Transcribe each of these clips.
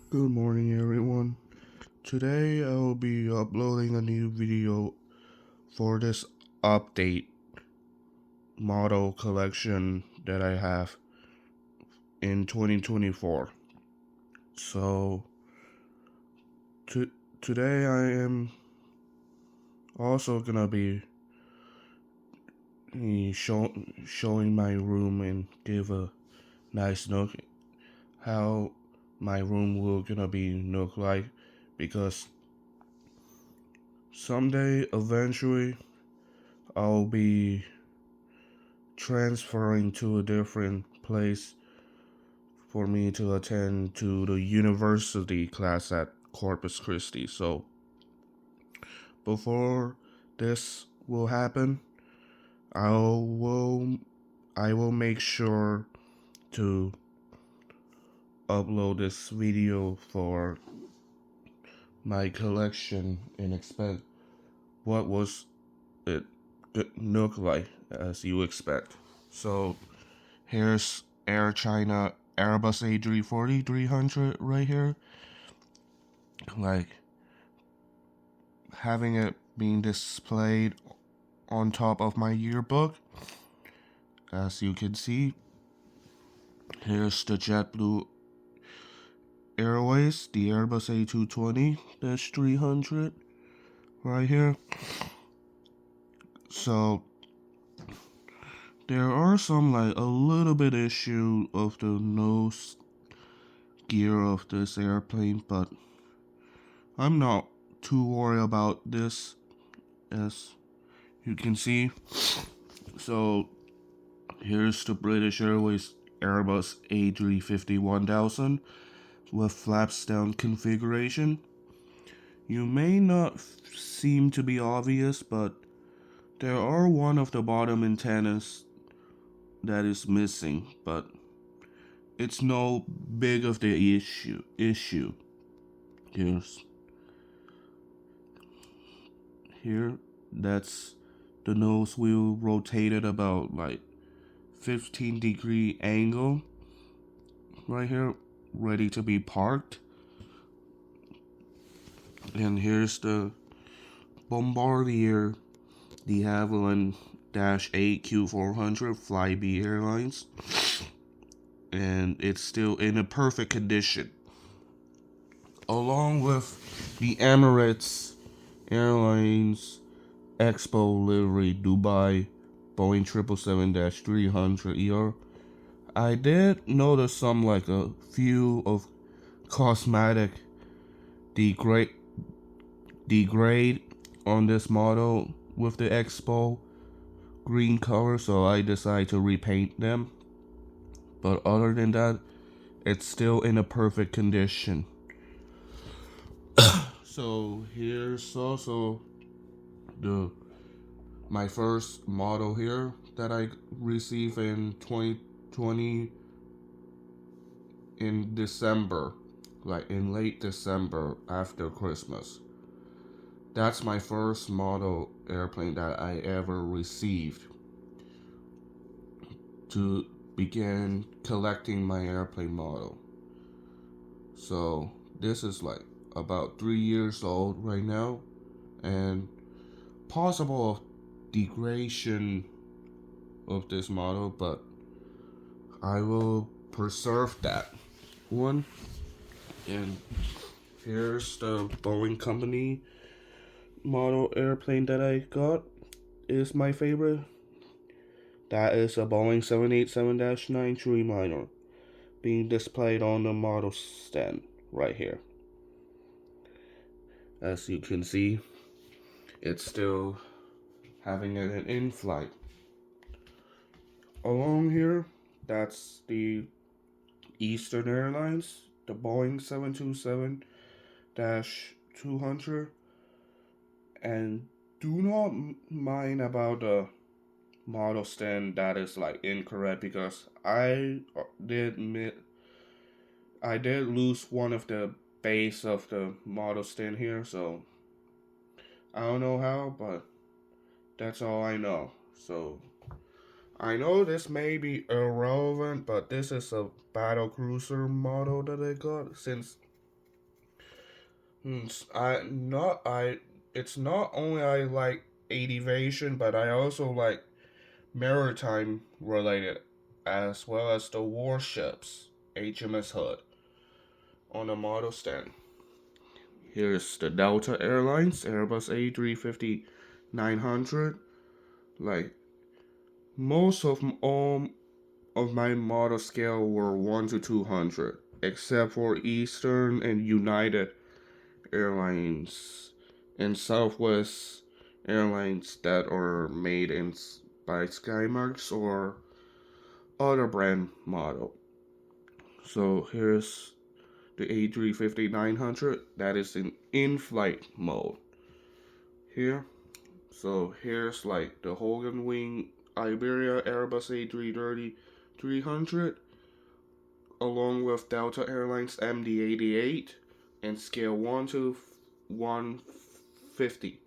Good morning, everyone. Today I will be uploading a new video for this update model collection that I have in 2024. So, to, today I am also gonna be showing my room and give a nice look how my room will gonna be look like, because someday eventually I'll be transferring to a different place for me to attend to the university class at Corpus Christi. So before this will happen, I will I will make sure to upload this video for my collection and expect what was it look like as you expect. So here's Air China Airbus A340 300 right here. Like, having it being displayed on top of my yearbook. As you can see, here's the JetBlue Airways, the Airbus A220-300 right here. So there are some like a little bit issue of the nose gear of this airplane, but I'm not too worried about this, as you can see. So here's the British Airways Airbus A350-1000 with flaps down configuration. You may not seem to be obvious, but there are one of the bottom antennas that is missing, but it's no big of the issue. Here's here that's the nose wheel rotated about like 15-degree angle right here, ready to be parked. And here's the Bombardier de Havilland -8 Q400 Flybe Airlines, and it's still in a perfect condition, along with the Emirates Airlines Expo livery Dubai Boeing 777-300ER. I did notice some like a few of cosmetic degrade degrade on this model with the Expo green color, so I decided to repaint them. But other than that, it's still in a perfect condition. So here's also the my first model here that I received in 2020 in December, like in late December after Christmas. That's my first model airplane that I ever received to begin collecting my airplane model. So this is like about 3 years old right now, and possible degradation of this model, but I will preserve that one. And here's the Boeing Company model airplane that I got. Is my favorite. That is a Boeing 787-9 Dreamliner being displayed on the model stand right here. As you can see, it's still having an in-flight. Along here, that's the Eastern Airlines, the Boeing 727-200, and do not mind about the model stand that is like incorrect, because I did lose one of the base of the model stand here, so I don't know how, but that's all I know. So I know this may be irrelevant, but this is a battle cruiser model that I got since It's not only I like aviation, but I also like maritime related, as well as the warships, HMS Hood, on the model stand. Here's the Delta Airlines Airbus A350 900. Like most of all of my model scale were 1 to 200, except for Eastern and United Airlines and Southwest Airlines that are made by Skymarks or other brand model. So here's the A350 900 that is in flight mode here. So here's like the Hogan Wing Iberia Airbus A330 300 along with Delta Airlines MD-88 and scale 1 to 150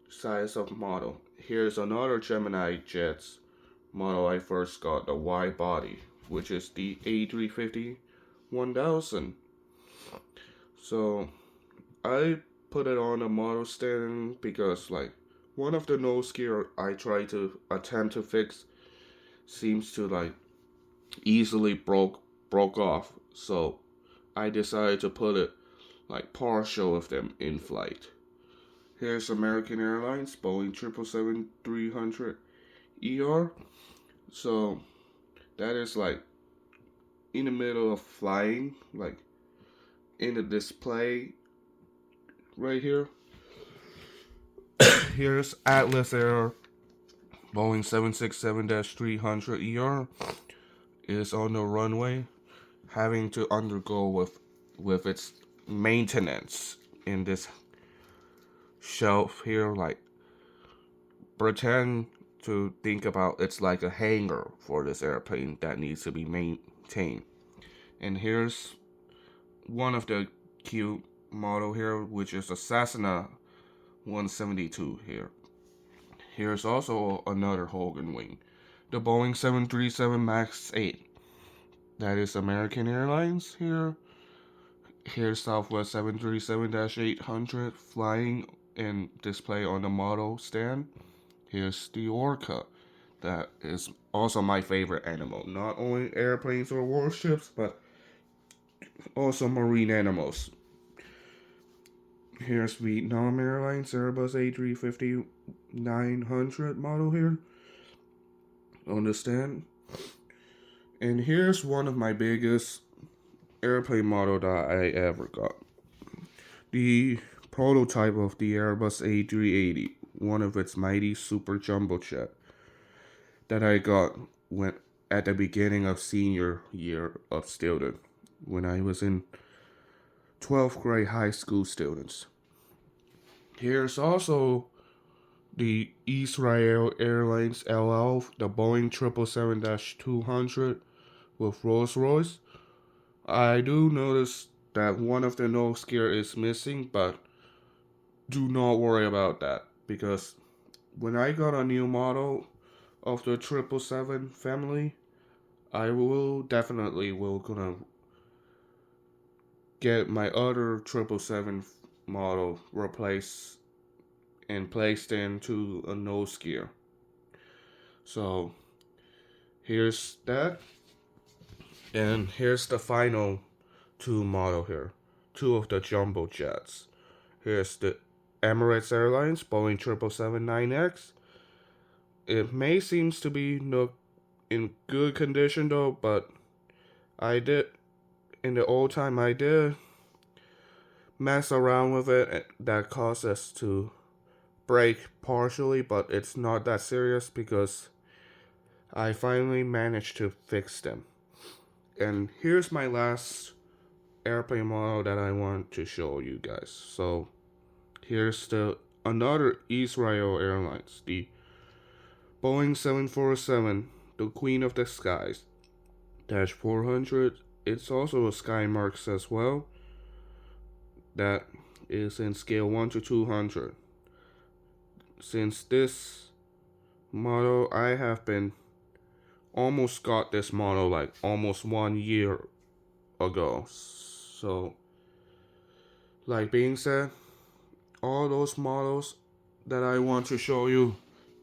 size of model. Here's another Gemini Jets model I first got, the wide body, which is the A350 1000. So I put it on a model stand because like one of the nose gear I try to attempt to fix seems to like easily broke off. So I decided to put it like partial of them in flight. Here's American Airlines Boeing 777-300 ER. So that is like in the middle of flying, like in the display right here. Here's Atlas Air Boeing 767-300 ER is on the runway, having to undergo with its maintenance in this shelf here. Like pretend to think about it's like a hangar for this airplane that needs to be maintained. And here's one of the cute model here, which is a Cessna 172 here. Here's also another Hogan wing, the Boeing 737 MAX 8. That is American Airlines here. Here's Southwest 737-800 flying and display on the model stand. Here's the Orca. That is also my favorite animal. Not only airplanes or warships, but also marine animals. Here's Vietnam Airlines Airbus A350 900 model here on the stand. And here's one of my biggest airplane model that I ever got. The prototype of the Airbus A380, one of its mighty super jumbo jet that I got when at the beginning of senior year of student when I was in 12th grade high school students. Here's also the Israel Airlines LL, the Boeing 777-200 with Rolls-Royce. I do notice that one of the nose gear is missing, but do not worry about that because when I got a new model of the 777 family, I will definitely will gonna get my other 777 model replaced and placed into a nose gear. So here's that, and here's the final two model here, two of the jumbo jets. Here's the Emirates Airlines Boeing 777-9X. It may seems to be no in good condition though, but I did in the old time I did mess around with it. That caused us to break partially, but it's not that serious because I finally managed to fix them. And here's my last airplane model that I want to show you guys. So here's the another Israel Airlines, the Boeing 747, the Queen of the Skies, Dash 400. It's also a Skymarks as well. That is in scale 1 to 200. Since this model, I have been almost got this model like almost 1 year ago. So Like being said, all those models that I want to show you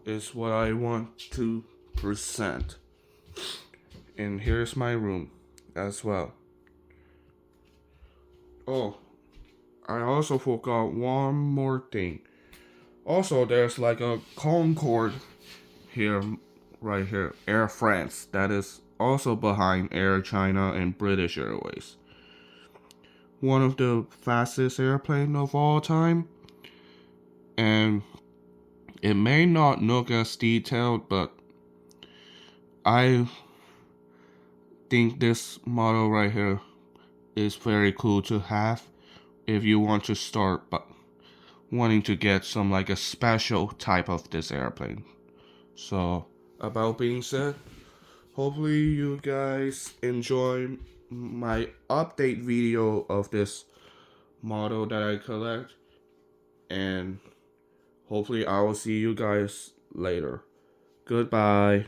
is what I want to present. And here's my room as well. Oh, I also forgot one more thing. Also, there's like a Concorde here, right here, Air France, that is also behind Air China and British Airways. One of the fastest airplane of all time, and it may not look as detailed, but I think this model right here is very cool to have if you want to start wanting to get some like a special type of this airplane. So, about being said, hopefully you guys enjoy my update video of this model that I collect, and hopefully I will see you guys later. Goodbye.